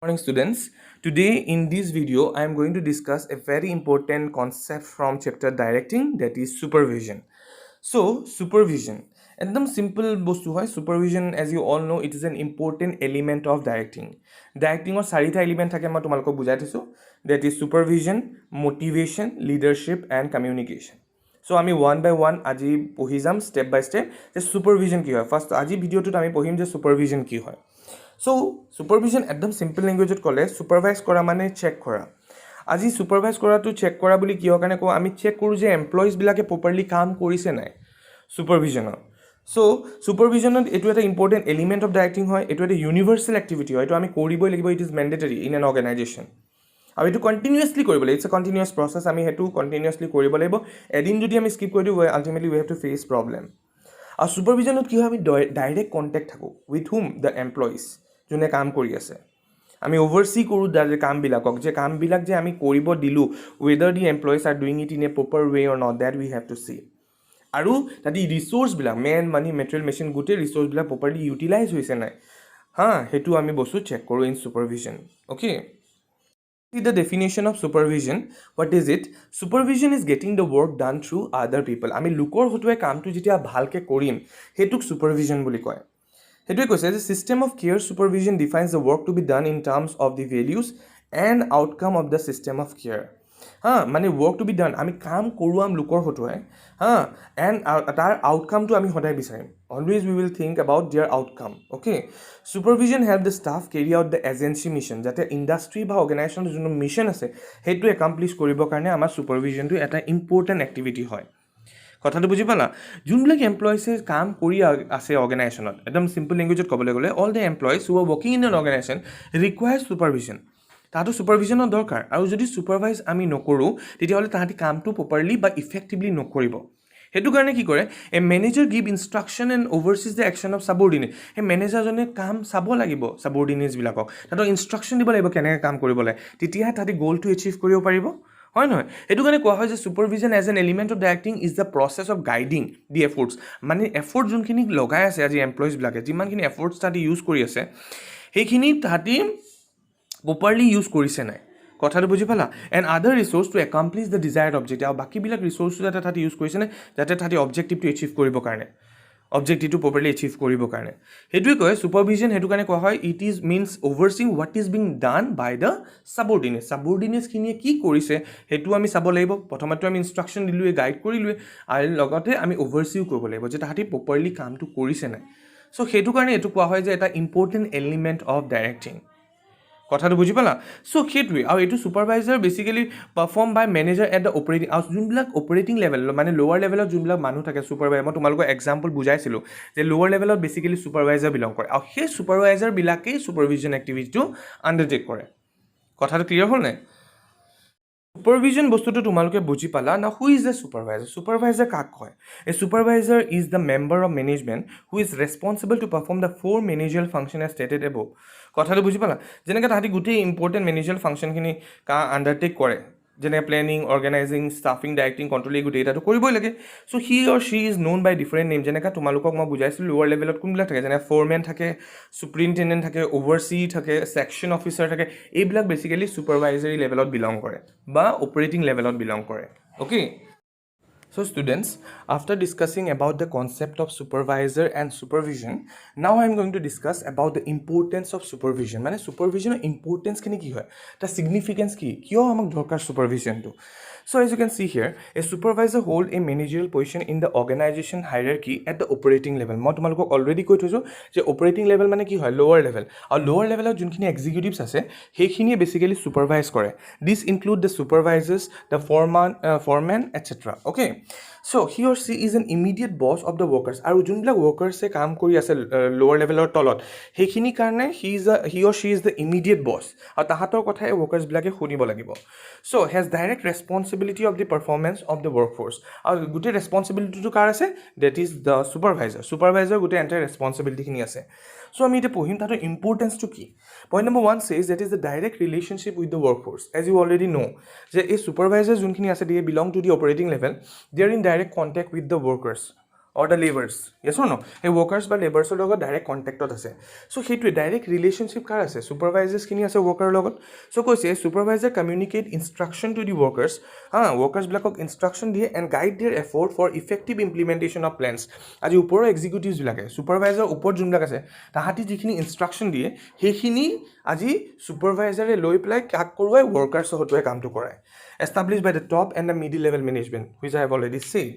Morning students. Today in this video I am going to discuss a very important concept from chapter directing, that is supervision. So supervision একদম simple বস্তু হয় supervision, as you all know, it is an important element of directing. Directing or চাৰিটা element থাকে, মই তোমালোকক বুজাই দিছো, that is supervision, motivation, leadership and communication. So আমি one by one আজি পঢ়ি যাম step by step যে supervision কি হয়. First আজি ভিডিওটোত আমি পঢ়িম যে supervision কি হয়. So supervision একদম simple language কলে supervise কৰা মানে check কৰা. আজি supervise কৰাটো check কৰা বুলি কিহৰ কাৰণে কওঁ, আমি check কৰো যে এমপ্লয়িজ বিলাকে properly কাম কৰিছে নাই supervisionৰ. So supervisionত এটো এটা important element of directing হয়, এটো এটা universal activity হয়, এটো আমি কৰিবই লাগিব, it is mandatory in an organization. আৰু এটো continuously কৰিব লাগিব, it's a continuous process, আমি হেতু continuously কৰিব লাগিব. এদিন যদি আমি skip কৰি দিও, ultimately we have to face problem. আৰু supervisionত কি হয়, আমি direct contact থাকো with whom, the employees, যোনে কাম কৰি আছে. আমি oversee কৰোঁ যে কামবিলাকক, যে কামবিলাক যে আমি কৰিব দিলো, whether the employees are doing it in a proper way or not, that we have to see. আৰু তাতে ৰিসোৰ্সবিলাক, মেন মানি মেটেৰিয়েল মেচিন, গোটেই ৰিসোৰ্সবিলাক প্ৰপাৰলি ইউটিলাইজ হৈছে নাই, হেতু আমি বস্তু চেক কৰোঁ in supervision. Okay, see the definition of supervision. What is it? Supervision is getting the work done through other people. আমি লোকৰ হতুৱে কামটো যেতিয়া ভালকে কৰিম, হেতুক supervision বুলি কয়. হেতুৱে কৈছে যে system of care supervision defines the work to be done in terms of the values and outcome of the system of care. মানে work to be done, আমি কাম কৰোৱাম লোকৰ হতুৱে, and তাৰ outcome টো আমি সদায় বিচাৰিম. Always we will think about their outcome. Okay, supervision help the staff carry out the agency mission, যাতে industry বা organization যোন mission আছে হেতু accomplish কৰিবৰ কাৰণে আমাৰ supervision টো এটা important activity হয়. কথাটো বুজি পালা? যোনবিলাক এমপ্লয়িজে কাম কৰি আছে অৰ্গেনাইজেশ্যনত, একদম সিম্পল লেংগুৱেজত ক'বলৈ গ'লে, all the employees who are working in an organization require supervision. তাহাঁতৰ সুপাৰভিজনৰ দৰকাৰ. আৰু যদি সুপাৰভাইজ আমি নকৰোঁ, তেতিয়াহ'লে তাহাঁতি কামটো প্ৰপাৰলি বা ইফেক্টিভলি নকৰিব. সেইটো কাৰণে কি কৰে, a manager give instruction and oversees the action of subordinate. সেই মেনেজাৰজনে কাম চাব লাগিব, ছাবঅৰ্ডিনেটছবিলাকক তাহাঁতক ইনষ্ট্ৰাকশ্যন দিব লাগিব কেনেকৈ কাম কৰিব লাগে, তেতিয়াহে তাহাঁতি গ'লটো এচিভ কৰিব পাৰিব, হয় নহয়? সেইটো কাৰণে কোৱা হয় যে supervision as an element of directing is the process of guiding the efforts. মানে এফৰ্ট যোনখিনি লগাই আছে আজি এমপ্লয়িজবিলাকে, যিমানখিনি এফৰ্টছ তাহাঁতি ইউজ কৰি আছে, সেইখিনি তাহাঁতি প্ৰপাৰলি ইউজ কৰিছে নাই, কথাটো বুজি পালা? And other resources to accomplish the desired objective. আৰু বাকীবিলাক ৰিচোৰ্চটো যাতে তাহাঁতি ইউজ কৰিছে নে, যাতে তাহাঁতি অবজেক্টিভটো এচিভ কৰিবৰ কাৰণে, অবজেক্টিভটো প্ৰপাৰলি এচিভ কৰিবৰ কাৰণে. সেইটোৱে কয় সুপাৰভিজন. সেইটো কাৰণে কোৱা হয় it is means overseeing what is being done by the subordinate. ছাবঅৰ্ডিনেটছখিনিয়ে কি কৰিছে সেইটো আমি চাব লাগিব. প্ৰথমতে আমি ইনষ্ট্ৰাকশ্যন দিলোঁৱে, গাইড কৰিলোঁৱে, আৰু লগতে আমি অভাৰচিও কৰিব লাগিব যে তাহাঁতি প্ৰপাৰলি কামটো কৰিছে নাই. চ' সেইটো কাৰণে এইটো কোৱা হয় যে এটা ইম্পৰ্টেণ্ট এলিমেণ্ট অফ ডাইৰেক্টিং. কথাটো বুজি পালা? চ' সেইটোৱে. আৰু এইটো supervisor basically perform by manager at the operating, আৰু যোনবিলাক অপাৰেটিং লেভেল মানে লোৱাৰ লেভেলত যোনবিলাক মানুহ থাকে ছুপাৰভাইজাৰ, মই তোমালোকক এক্সাম্পল বুজাইছিলোঁ যে লোৱাৰ লেভেলত বেচিকেলি ছুপাৰভাইজাৰ বিলং কৰে, আৰু সেই ছুপাৰভাইজাৰবিলাকেই ছুপাৰভিজন এক্টিভিটিটো আণ্ডাৰটেক কৰে. কথাটো ক্লিয়াৰ হ'ল নাই? সুপাৰভিজন বস্তুটো তোমালোকে বুজি পালা না? Who is the supervisor? Supervisor কাক কয়? A supervisor is the member of management who is responsible to perform the 4 managerial function as stated above. কথাটো বুজি পালা? যেনেকৈ তাহাঁতি গোটেই ইম্পৰ্টেণ্ট মেনেজিয়েল ফাংচনখিনি আণ্ডাৰটেক কৰে, যেনে planning, organizing, staffing, directing, control, এই গোটেই এটাটো কৰিবই লাগে. So' he or she is known by different name. যেনেকৈ তোমালোকক মই বুজাইছিলোঁ লোৱাৰ লেভেলত কোনবিলাক থাকে, যেনে ফ'ৰমেন থাকে, চুপাৰিনটেণ্ডেণ্ট থাকে, অভাৰচি থাকে, ছেকশ্যন অফিচাৰ থাকে. এইবিলাক বেচিকেলি ছুপাৰভাইজাৰী লেভেলত বিলং কৰে বা অপাৰেটিং লেভেলত বিলং কৰে. Okay, so students, after discussing about the concept of supervisor and supervision, now I am going to discuss about the importance of supervision. মানে supervision importance খিনি কি হয়, the significance কি, কিয় আমাক দৰকাৰ supervision টো. So as you can see here, a supervisor hold a managerial position in the organization hierarchy at the operating level. মই তোমালোকক অলৰেডি কৈ থৈছোঁ যে অপাৰেটিং লেভেল মানে কি হয়, লোৱাৰ লেভেল. আৰু লোৱাৰ লেভেলত যোনখিনি এক্সিকিউটিভছ আছে সেইখিনিয়ে বেচিকেলি ছুপাৰভাইজ কৰে. This include the supervisors, the foremen etcetera. Okay, so' he or she is an immediate boss of the workers. আৰু যোনবিলাক ৱৰ্কাৰ্ছে কাম কৰি আছে লোৱাৰ লেভেলৰ তলত, সেইখিনিৰ কাৰণে he or she is the immediate boss, আৰু তাহাঁতৰ কথাই ৱৰ্কাৰ্ছবিলাকে শুনিব লাগিব. So' has direct responsibility of the performance of the workforce. আৰু গোটেই ৰেছপনচিবিলিটিটো কাৰ আছে? That is the supervisor. Supervisor গোটেই এণ্টায়াৰ ৰেছপনচিবিলিটিখিনি আছে. চ' আমি এতিয়া পঢ়িম তাহাঁতৰ ইম্পৰ্টেঞ্চটো কি. Point number 1 says that is the direct relationship with the workforce. As you already know, যে এই ছুপাৰভাইজাৰ যোনখিনি আছে, they belong to the operating level, they are in direct contact with the workers. or the laborers, yes or no? Hey, workers বা laborsৰ লগত direct কণ্টেক্টত আছে। চ' সেইটোৱে direct relationship কাৰ আছে? ছুপাৰভাইজাৰ্ছখিনি আছে ৱৰ্কাৰৰ লগত। চ' কৈছে supervisor communicate instruction to the workers, ৱৰ্কাৰ্ছবিলাকক instruction দিয়ে and guide their effort for effective implementation of plans. আজি ওপৰৰ এক্সিকিউটিভছবিলাকে ছুপাৰভাইজাৰ ওপৰত যোনবিলাক আছে তাহাঁতি যিখিনি ইনষ্ট্ৰাকশ্যন দিয়ে সেইখিনি আজি ছুপাৰভাইজাৰে লৈ পেলাই কাক কৰোৱাই? ৱৰ্কাৰ্ছৰ হতুৱাই কামটো কৰায়। Established by the top and the middle level management, which I have already said.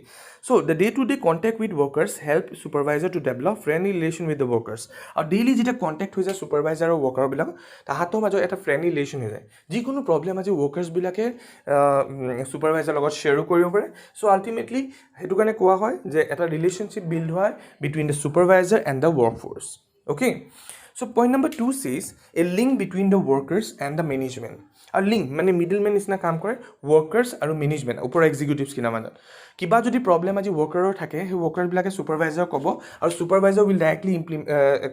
So the day-to-day contact with workers help supervisor to develop friendly relation with the workers. Our daily jeta contact with the supervisor or worker bilak tahato majo eta friendly relation hoy jay. Jikono problem aje workers bilake supervisor logot share koribo pare. So ultimately hetu kane kowa hoy je eta relationship build hoy between the supervisor and the workforce. Okay. So point number 2 says a link between the workers and the management. A link মানে মিডলমেন নিচিনা কাম কৰে workers আৰু management ওপৰ এক্সিকিউটিভছ কিনা মাজত। কিবা যদি প্ৰব্লেম আজি ৱৰ্কাৰৰ থাকে সেই ৱৰ্কাৰবিলাকে ছুপাৰভাইজাৰক ক'ব আৰু supervisor will directly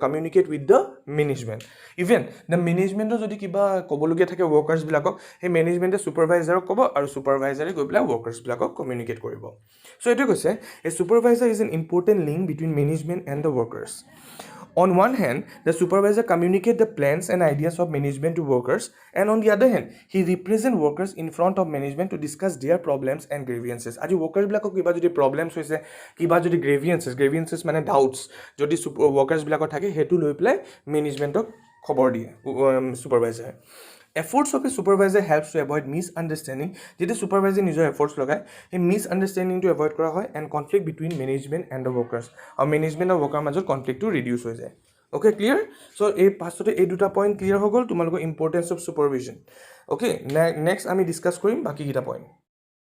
communicate with the management. Even the মেনেজমেণ্টৰ যদি কিবা ক'বলগীয়া থাকে ৱৰ্কাৰ্ছবিলাকক সেই মেনেজমেণ্টে ছুপাৰভাইজাৰক ক'ব আৰু ছুপাৰভাইজাৰে গৈ পেলাই ৱৰ্কাৰ্ছবিলাকক কমিউনিকেট কৰিব। চ' এইটোৱে কৈছে a supervisor is an important link between management and the workers. On one hand, the supervisor communicates the plans and ideas of management to workers, and on the other hand, he represents workers in front of management to discuss their problems and grievances. Aji workers bilakok kiba jodi problems hoise, kiba jodi grievances mane doubts, jodi workers bilakok thake hetu loi pelai managementok khobor diye supervisor. Efforts of a supervisor helps to avoid misunderstanding. Jete supervisor nijo efforts logai he misunderstanding to avoid kora hoy and conflict between management and the workers. Or management and worker major conflict to reduce hoy jay. Okay, clear? So a pasote a duta point clear hogol tumalko importance of supervision. Okay, next ami discuss korim baki kita point.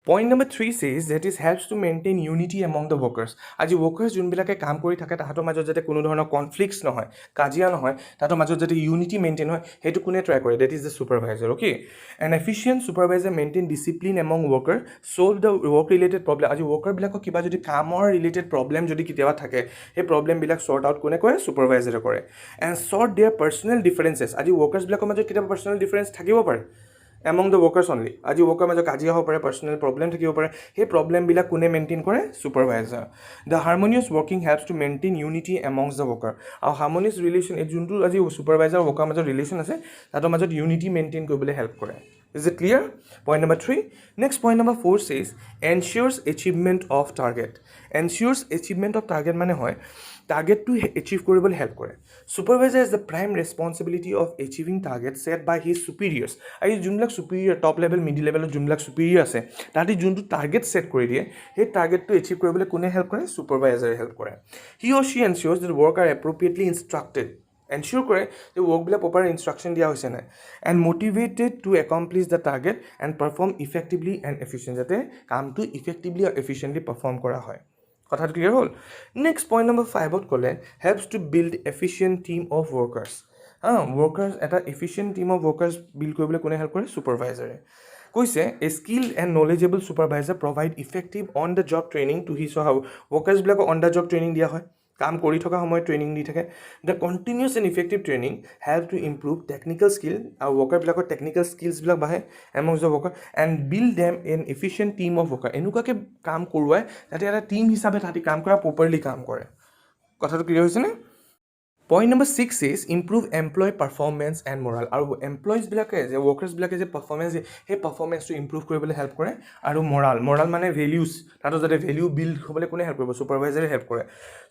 Point number 3 says that it helps to maintain unity among the workers. Aji workers junbilake kaam kori thake tahator majot jate kono dhoroner conflicts nohoy, kajia nohoy, tahator majot jate unity maintain hoy, hetu kune try kore, that is the supervisor. Okay, an efficient supervisor maintain discipline among worker, solve the work related problem. Aji worker bilako kiba jodi kamor related problem jodi kitiaba thake he problem bilak sort out kone kore? Supervisor kore. And sort their personal differences. Aji workers bilako majot kitiaba personal difference thakibo pare among the workers only. Aji worker majo kajia ho pare, personal problem thakibo pare, he problem bila kune maintain kore? Supervisor. The harmonious working helps to maintain unity amongst the worker. Our harmonious relation e juntu aji supervisor worker majo relation ase tato majo unity maintain koribole help kore. Is it clear? Point number 3. Next point number 4 says ensures achievement of target. Ensures achievement of target mane hoy target to achieve koribole help kore. Supervisor has the prime responsibility of achieving targets set by his superiors. Ai junlak superior top level middle level junlak superior ase tati juntu target set kori die he target to achieve koribole kune help kore? Supervisor help kore. He or she ensures that work are appropriately instructed, ensure kore the work bila proper instruction dia hoise na, and motivated to accomplish the target and perform effectively and efficiently, jate kaam to effectively or efficiently perform kora hoy. কথাটো clear হ'ল? Next point number 5ত ক'লে helps to build efficient team of workers. Workers এটা efficient team of workers build কৰিবলৈ কোনে help কৰে? ছুপাৰভাইজাৰে। কৈছে a skill and knowledgeable supervisor provide effective on the job training to his or ৱৰ্কাৰ্ছবিলাকক on the job training দিয়া হয়, কাম কৰি থকা সময়ত ট্ৰেইনিং দি থাকে। The continuous and effective training help to improve technical skill, আৰু ৱৰ্কাৰবিলাকৰ টেকনিকেল স্কিলছবিলাক বাঢ়ে amongst the worker, and build them an efficient team of worker. এনেকুৱাকৈ কাম কৰোৱাই যাতে এটা টিম হিচাপে তাহাঁতি কাম কৰা প্ৰপাৰলি কাম কৰে। কথাটো ক্লিয়াৰ হৈছেনে? Point number 6 is improve employee performance and morale. আৰু এমপ্লয়িজবিলাকে যে ৱৰ্কাৰ্ছবিলাকে যে পাৰফৰ্মেঞ্চ সেই পাৰফৰ্মেঞ্চটো ইম্প্ৰুভ কৰিবলৈ হেল্প কৰে। আৰু মৰাল মানে ভেলিউজ, তাতো যাতে ভেলিউ বিল্ড হ'বলৈ কোনে হেল্প কৰিব? ছুপাৰভাইজাৰে হেল্প কৰে।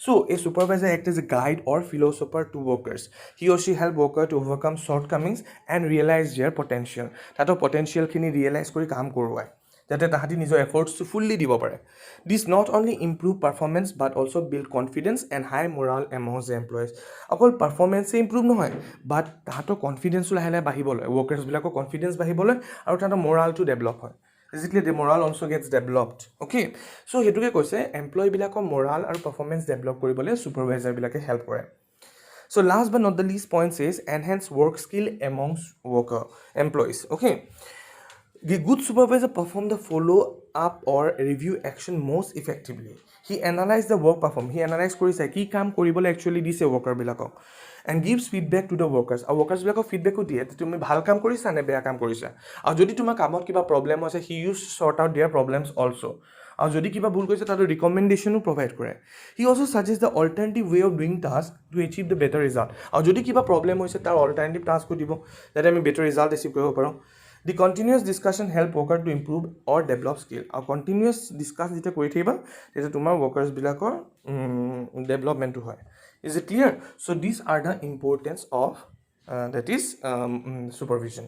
চ' এই supervisor act as a guide or philosopher to workers. He or she help worker to overcome shortcomings and realize their potential. তাতো পটেঞ্চিয়েলখিনি ৰিয়েলাইজ কৰি কাম কৰোৱায় যাতে তাহাঁতি নিজৰ এফৰ্টছটো ফুল্লি দিব পাৰে। This not only improve performance but also' build confidence and high morale amongst the employees. অকল পাৰফৰ্মেঞ্চে ইম্প্ৰুভ নহয় বাট তাহাঁতৰ কনফিডেঞ্চো লাহে লাহে বাঢ়িবলৈ, ৱৰ্কাৰ্ছবিলাকৰ কনফিডেঞ্চ বাঢ়িবলৈ আৰু তাহাঁতৰ মৰালটো ডেভেলপ হয়। Basically the morale also' gets developed. Okay, so' সেইটোকে কৈছে এমপ্লয়ীবিলাকৰ মৰাল আৰু পাৰফৰ্মেঞ্চ ডেভেলপ কৰিবলৈ ছুপাৰভাইজাৰবিলাকে হেল্প কৰে। So' last but not the least point is enhance work skill amongst employees. Okay, the good supervisor perform the follow up or review action most effectively. He analyze the work perform. He analyze কৰি চাই কি কাম কৰিবলৈ actually দিছে workerবিলাকক and gives feedback to the workers. আৰু workersবিলাকক feedbackো দিয়ে তুমি ভাল কাম কৰিছা নে বেয়া কাম কৰিছা। আৰু যদি তোমাৰ কামত কিবা প্ৰব্লেম আছে he used to sort out their problems also. আৰু যদি কিবা ভুল কৰিছে তাতে ৰিকমেণ্ডেশ্যনো প্ৰভাইড কৰে। He also' suggest the alternative way of doing task to achieve the better result. আৰু যদি কিবা প্ৰব্লেম হৈছে তাৰ অল্টাৰনেটিভ টাস্কো দিব যাতে আমি বেটাৰ ৰিজাল্ট এচিভ কৰিব পাৰোঁ। The continuous discussion help worker to improve or develop skill. আৰু কণ্টিনিউৱাছ ডিছকাছ যেতিয়া কৰি থাকিবা তেতিয়া তোমাৰ ৱৰ্কাৰ্ছবিলাকৰ ডেভেলপমেণ্টটো হয়। Is it clear? So' this are the importance of that is supervision.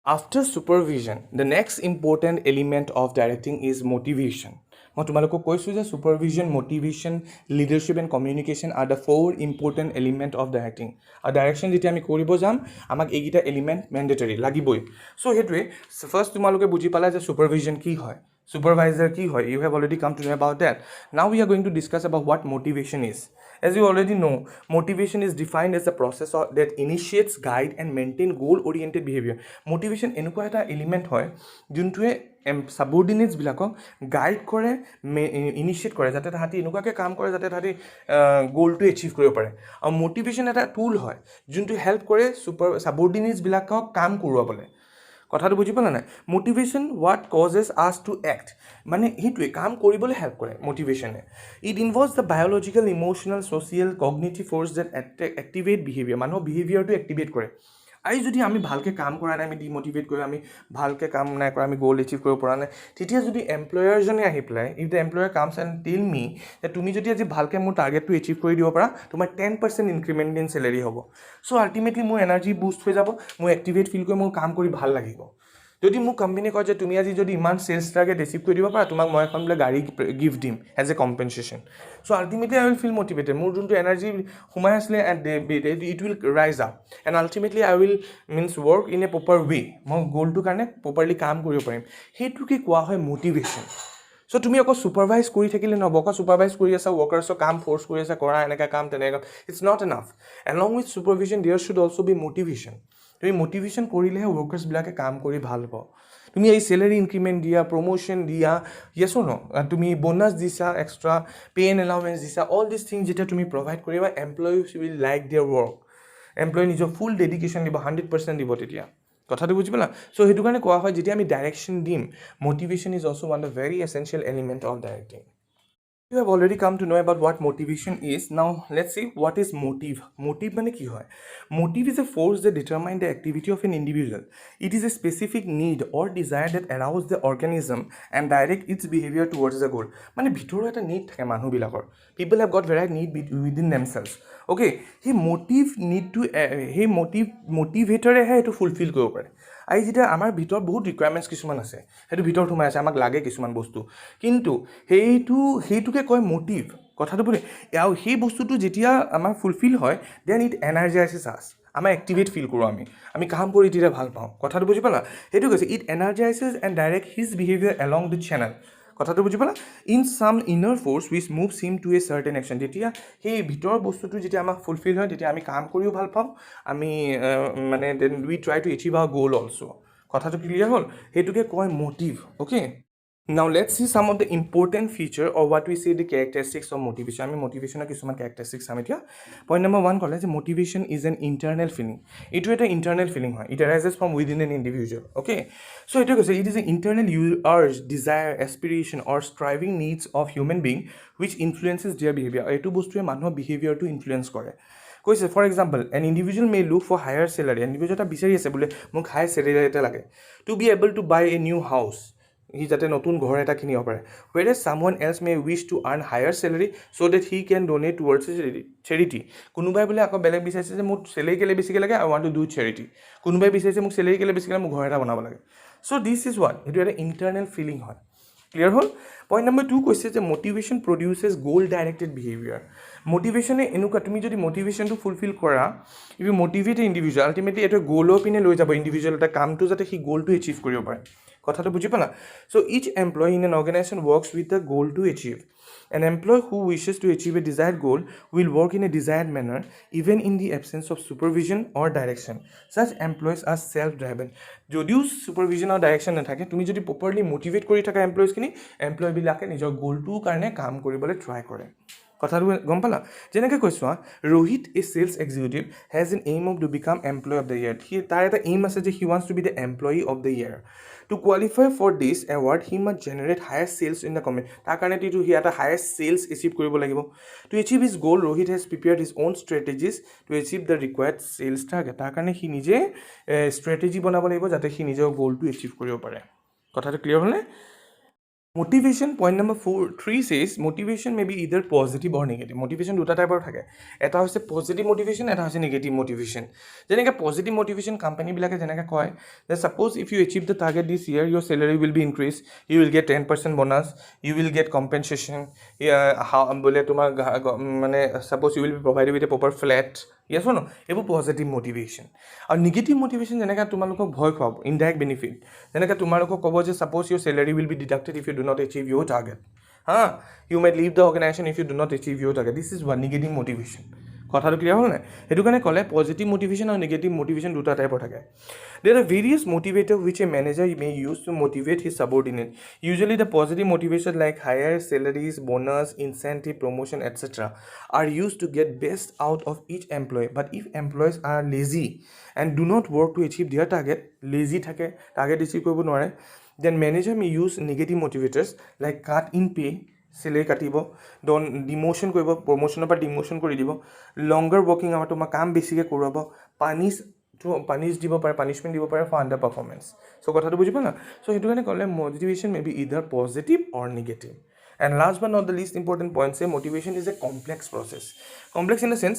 After supervision, the next important element of directing is motivation. মই তোমালোকক কৈছোঁ যে supervision, motivation, leadership and communication are the 4 important element of directing. আৰু direction যেতিয়া আমি কৰিব যাম আমাক এইকেইটা এলিমেণ্ট মেণ্ডেটৰী লাগিবই। চ' সেইটোৱে ফাৰ্ষ্ট তোমালোকে বুজি পালা যে supervision কি হয়, supervisor কি হয়. You have already come to know about that. Now we are going to discuss about what motivation is. As you already know, motivation is defined as a process that initiates, guide and maintain goal-oriented behavior. Motivation এনেকুৱা এটা element হয় যোনটোৱে ছাবঅৰ্ডিনেটছবিলাকক guide কৰে, initiate কৰে যাতে তাহাঁতি এনেকুৱাকৈ কাম কৰে যাতে তাহাঁতি গ'লটো এচিভ কৰিব পাৰে। আৰু মটিভেশ্যন এটা টুল হয় যোনটো হেল্প কৰে ছাবঅৰ্ডিনেটছবিলাকক কাম কৰোৱাবলৈ। কথাটো বুজি পালা নাই? Motivation what causes us to act, মানে সেইটোৱে কাম কৰিবলৈ হেল্প কৰে মটিভেশ্যনে। It involves the biological, emotional, social, cognitive force that activate behaviour. মানুহৰ বিহেভিয়াৰটো এক্টিভেট কৰে। আৰু যদি আমি ভালকৈ কাম কৰা নাই, আমি ডিমটিভেট কৰি আমি ভালকৈ কাম নাই কৰা, আমি গ'ল এচিভ কৰিব পৰা নাই, তেতিয়া যদি এমপ্লয়াৰজনে আহি পেলাই if the employer comes and tell me যে তুমি যদি আজি ভালকৈ মোৰ টাৰ্গেটটো এচিভ কৰি দিব পাৰা তোমাৰ 10% ইনক্ৰিমেণ্ট ইন চেলেৰি হ'ব। চ' আল্টিমেটলি মোৰ এনাৰ্জি বুষ্ট হৈ যাব, মোৰ এক্টিভেট ফিল কৰি মোৰ কাম কৰি ভাল লাগিব। যদি মোক কোম্পানীয়ে কয় যে তুমি আজি যদি ইমান চেলছ টাৰ্গেট এচিভ কৰি দিব পাৰা তোমাক মই এখন বোলে গাড়ী গিফ্ট দিম as a compensation. So' ultimately I will feel motivated, মোৰ যোনটো এনাৰ্জি সোমাই আছিলে it will rise up and ultimately I will means work in a proper way. মই গ'লটোৰ কাৰণে প্ৰপাৰলি কাম কৰিব পাৰিম। সেইটোকে কোৱা হয় মটিভেশ্যন। চ' তুমি অকল ছুপাৰভাইজ কৰি থাকিলে নহ'ব, অকল ছুপাৰভাইজ কৰি আছা ৱৰ্কাৰ্ছৰ কাম ফ'ৰ্চ কৰি আছা কৰা এনেকৈ কাম তেনেকৈ কাম, it's not enough. Along with supervision there should also' be motivation. তুমি মটিভেশ্যন কৰিলেহে ৱৰ্কাৰ্ছবিলাকে কাম কৰি ভাল পাব। তুমি এই চেলেৰি ইনক্ৰিমেণ্ট দিয়া, প্ৰমোশ্যন দিয়া, য়েছো ন, তুমি বোনাছ দিছা, এক্সট্ৰা পে এণ্ড এলাউৱেঞ্চ দিছা, অল দিছ থিংছ যেতিয়া তুমি প্ৰভাইড কৰিবা employees will like their work. Employee নিজৰ ফুল ডেডিকেশ্যন দিব, 100% দিব তেতিয়া। কথাটো বুজি পালা? চ' সেইটো কাৰণে কোৱা হয় যেতিয়া আমি ডাইৰেকশ্যন দিম motivation is also' one the very essential element of directing. You have already come to know about what motivation is. Now let's see what is motive. Motive মানে কি হয়? Motive is a force that determines the activity of an individual. It is a specific need or desire that arouse the organism and direct its behavior towards the goal. মানে ভিতৰৰ এটা need থাকে মানুহবিলাকৰ. People have got varied need within themselves. Okay, সেই motivatorহে এইটো fulfil কৰিব পাৰে। আৰু যেতিয়া আমাৰ ভিতৰত বহুত ৰিকুৱাৰমেণ্টছ কিছুমান আছে, সেইটো ভিতৰত সোমাই আছে, আমাক লাগে কিছুমান বস্তু, কিন্তু সেইটোকে কয় মটিভ। কথাটো বুজি, আৰু সেই বস্তুটো যেতিয়া আমাৰ ফুলফিল হয় দেন ইট এনাৰ্জাইজেছ আছ, আমাৰ এক্টিভেট ফিল কৰোঁ, আমি কাম কৰি তেতিয়া ভাল পাওঁ। কথাটো বুজি পালা? সেইটো কৈছে it energizes and direct his behaviour along the channel. কথাটো বুজি পালা? In some inner force which moves him to a certain action. যেতিয়া সেই ভিতৰৰ বস্তুটো যেতিয়া আমাক ফুলফিল হয় তেতিয়া আমি কাম কৰিও ভাল পাওঁ, আমি মানে then we try to achieve our goal also'. কথাটো ক্লিয়াৰ হ'ল? সেইটোকে কয় motive. Okay, now let's see some of the important feature or what we say the characteristics of motivation. আমি motivational কিছুমান characteristics চাম এতিয়া। Point number 1 ক'লে যে motivation is an internal feeling. এইটো এটা internal feeling হয়, it arises from within an individual. Okay, so এইটো কৈছে it is an internal urge, desire, aspiration or striving needs of human being which influences their behavior. এইটো বস্তুৱে মানুহৰ behaviorটো influence কৰে। কৈছে for example an individual may look for higher salary. Individual এটা বিচাৰি আছে বোলে মোক হায়াৰ চেলাৰী এটা লাগে to be able to buy a new house, সি যাতে নতুন ঘৰ এটা কিনিব পাৰে। Whereas someone else may wish to earn higher salary so' that he can donate towards charity. কোনোবাই বোলে আকৌ বেলেগ বিচাৰিছে যে মোক চেলাৰী কেলৈ বেছিকৈ লাগে, আই ৱান্ট টু ডু চেৰিটি। কোনোবাই বিচাৰিছে মোক চেলাৰী কেলৈ বেছিকৈ লাগে, মোক ঘৰ এটা বনাব লাগে। চ' দিছ ইজ ৱাট, এইটো এটা ইণ্টাৰনেল ফিলিং হয়। ক্লিয়াৰ হ'ল? পইণ্ট নম্বৰ 2 কৈছে যে motivation produces goal directed behaviour. মটিভেশ্যনে এনেকুৱা, তুমি যদি মটিভেশ্যনটো ফুলফিল কৰা, if you motivate a individual ultimately এইটো গ'লৰ পিনে লৈ যাব ইণ্ডিভিজুৱেল এটা কামটো যাতে সি গ'লটো এচিভ কৰিব পাৰে। কথাটো বুজি পালা? So' each employee in an organization works with the goal to achieve. An employee who wishes to achieve a desired goal will work in a desired manner even in the absence of supervision or direction. Such employees are self-driven. যদিও supervision or direction নাথাকে, তুমি যদি properly motivate কৰি থাকা এমপ্লয়িজখিনি, এমপ্লয়ীবিলাকে নিজৰ গ'লটোৰ কাৰণে কাম কৰিবলৈ ট্ৰাই কৰে। কথাটো গম পালা যেনেকৈ কৈছোঁ Rohit a sales executive has an aim of to become employee of the year সি তাৰ এটা এইম আছে যে he wants to be the employee of the year to qualify for this award he must generate highest sales in the company তাৰ কাৰণে সি এটা highest sales achieve কৰিব লাগিব two achieve his goal Rohit has prepared his own strategies to achieve the required sales target তাৰ কাৰণে সি নিজে strategy বনাব লাগিব যাতে সি নিজৰ গ'লটো এচিভ কৰিব পাৰে কথাটো ক্লিয়াৰ হ'লনে Motivation point number 3 says motivation may be either positive or negative. Motivation দুটা টাইপৰ থাকে এটা হৈছে পজিটিভ মোটিভেশ্যন এটা হৈছে নেগেটিভ মোটিভেশ্যন যেনেকৈ পজিটিভ মোটিভেশ্যন কোম্পানীবিলাকে যেনেকৈ কয় যে suppose if you achieve the target this year your salary will be increase you will get 10% bonus you will get compensation বোলে তোমাৰ মানে suppose you will be provided with a proper flat yes no এইবোৰ positive মোটিভেশ্যন আৰু negative মোটিভেশ্যন যেনেকৈ তোমালোকক ভয় খুৱাব indirect benefit যেনেকৈ তোমালোকক ক'ব যে suppose your salary will be deducted if you do not achieve your target you might leave the organization if you do not achieve your target. This is one negative motivation. কথাটো clear হ'ল নাই সেইটো কাৰণে ক'লে positive মোটিভেশ্যন আৰু negative মোটিভেশ্যন দুটা টাইপৰ থাকে there are various motivators which a manager may use to motivate his subordinate usually the positive motivation like higher salaries bonus incentive promotion etc are used to get best out of each employee but if employees are lazy and do not work to achieve their target lazy থাকে target achieve কৰিব নোৱাৰে then manager may use negative motivators like cut in pay celery কাটিব ডিমোশ্যন কৰিব প্ৰমোশ্যনৰ পৰা ডিমোশ্যন কৰি দিব longer working hour তোমাৰ কাম বেছিকৈ কৰাব পানিছ দিব পাৰে পানিছমেণ্ট দিব পাৰে ফৰ আণ্ডাৰ পাৰফৰ্মেঞ্চ চ' কথাটো বুজি পালা চ' সেইটো কাৰণে ক'লে motivation may be either positive or negative and last but not the least important point say motivation is a complex process complex in the sense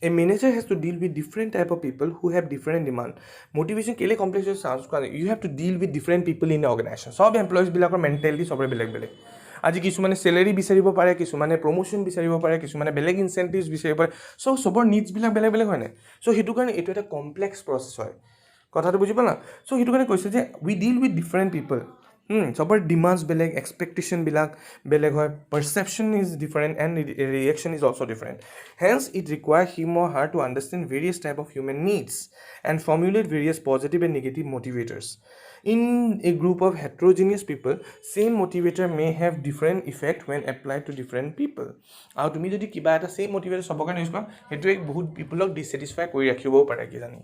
A manager has to deal with different type of people who have different demand. Motivation কেলে complex হৈছে you have to deal with different people in the organization. সব employees বিলাকৰ mentality সবৰে বেলেগ বেলেগ আজি কিছুমানে salary বিচাৰিব পাৰে কিছুমানে প্ৰমোশ্যন বিচাৰিব পাৰে কিছুমানে বেলেগ ইনচেণ্টিভছ বিচাৰিব পাৰে চ' চবৰ নিডছবিলাক বেলেগ বেলেগ হয় নাই চ' সেইটো কাৰণে এইটো এটা কমপ্লেক্স প্ৰচেছ হয় কথাটো বুজি পালা চ' সেইটো কাৰণে কৈছে যে উই ডিল উইথ ডিফাৰেণ্ট পিপল চবৰ ডিমাণ্ডছ বেলেগ এক্সপেক্টেশ্যনবিলাক বেলেগ হয় perception is different and reaction is also' different hence it require him or her to understand various type of human needs and formulate various positive and negative motivators In a group of heterogeneous people, same motivator may have different effect when applied to different people. আৰু তুমি যদি কিবা এটা same motivator সবৰ কাৰণে use কৰা সেইটোৱে বহুত পিপলক ডিছেটিছফাই কৰি ৰাখিবও পাৰে কিজানি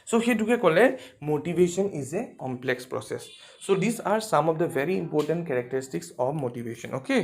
চ' সেইটোকে ক'লে motivation is a complex process. So these are some of the very important characteristics of motivation. Okay.